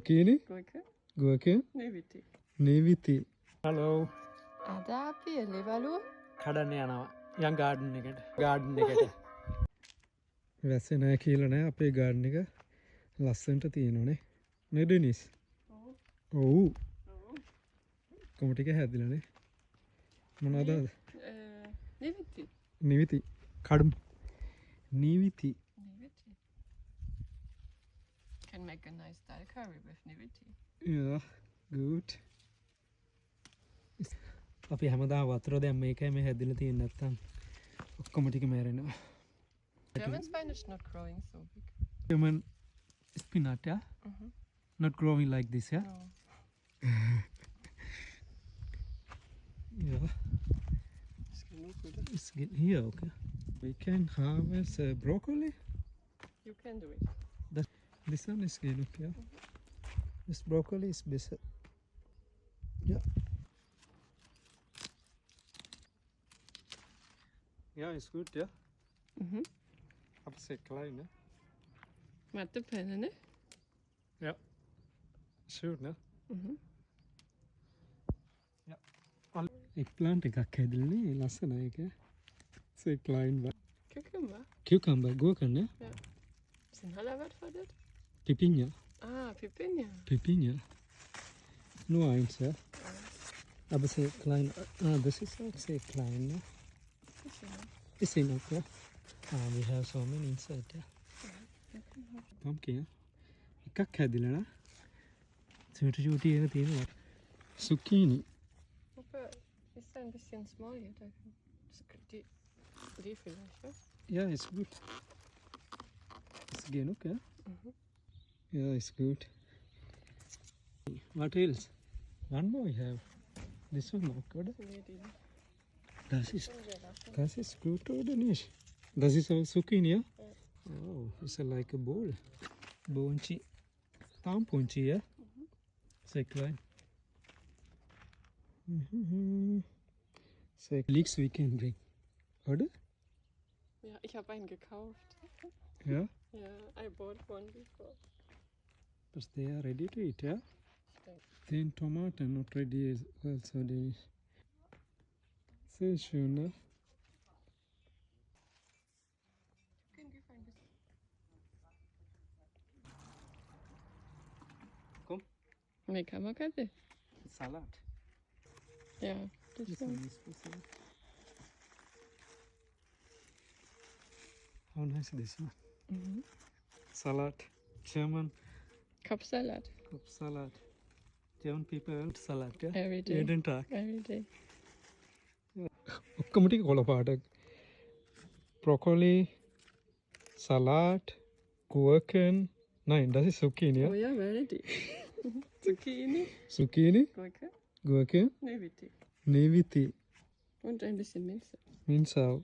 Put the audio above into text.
Zucchini. Gurke. Gurke. Neviti. Neviti. Hello. අද අපි එලිවලුව කඩන්න යනවා. යන් ගාඩන් එකට. ගාඩන් එකට. වැස්සේ නෑ කියලා නෑ අපේ ගාඩන් එක ලස්සනට තියෙනවනේ. නේද ඩෙනිස්? ඔව්. කොම ටික හැදිලානේ. මොනවද? Neviti. නිවිති. කඩමු. නිවිති. Neviti. Can make a nice dal curry with Neviti. Yeah, good. අපි හැමදාම වතුර දැම්ම මේකයි මේ හැදිලා තියෙන්නේ නැත්තම් ඔක්කොම ටික මැරෙනවා. German spinach not growing so big. German spinach, yeah? Not growing like this, yeah? No. Yeah. Ist genug, oder? It's here, okay. We can harvest broccoli. You can do it. This one is good, okay. This broccoli is better. Yeah. Yeah, it's good, yeah. Upset klein, ne? Mattepenner, ne? Ja. Sure, ne? Ja. Eggplant එකක් හැදෙන්නේ ලස්සනයි ඒක. So klein war. Cucumber. Cucumber, Gurken, ne? Sind Hallerwort für das? Pipinja. Ah, Pipinja. Pipinja. Nur eins, ja. Aber sehr klein. Ah, das ist auch sehr klein, ne? Ist enough, yeah? Ah, we have so many inside, yeah. Pumpkin, yeah? එකක් හැදිලා නා. චූටි චූටි එක තියෙනවා. Zucchini. Aber ist ein bisschen small hier. Die vielleicht, was? Yeah, it's good. It's genug, yeah? Yeah, it's good. What else? One more we have. This one, okay? Nee, die nicht. Das ist gut, oder nicht? Das ist auch Zucchini, ja? Oh, it's like a bowl. Bonchi. Tamponchi, ja? Sehr klein. So leeks we can bring. Oder? Ja, ich habe einen gekauft. Ja? Ja, I bought one before. But they are ready to eat, yeah? Thanks. Then tomato not ready as well, so they... Sehr schön, ne? Can give ein bisschen. Komm. Nee, kann man keine. Salat. Ja, das This ist one is special. How nice is this one? Salad. German Kopfsalat. salad. German people eat salad, yeah? Every day. Jeden Tag. Every day. ඔක්කොම ටික කොළ පාට. Broccoli, Salat, Gurken. Nein, das ist Zucchini, ja? Oh ja, very day. Zucchini. Zucchini, Gurke. Gurke, Neviti. Neviti, Und ein bisschen Minze. Minzau.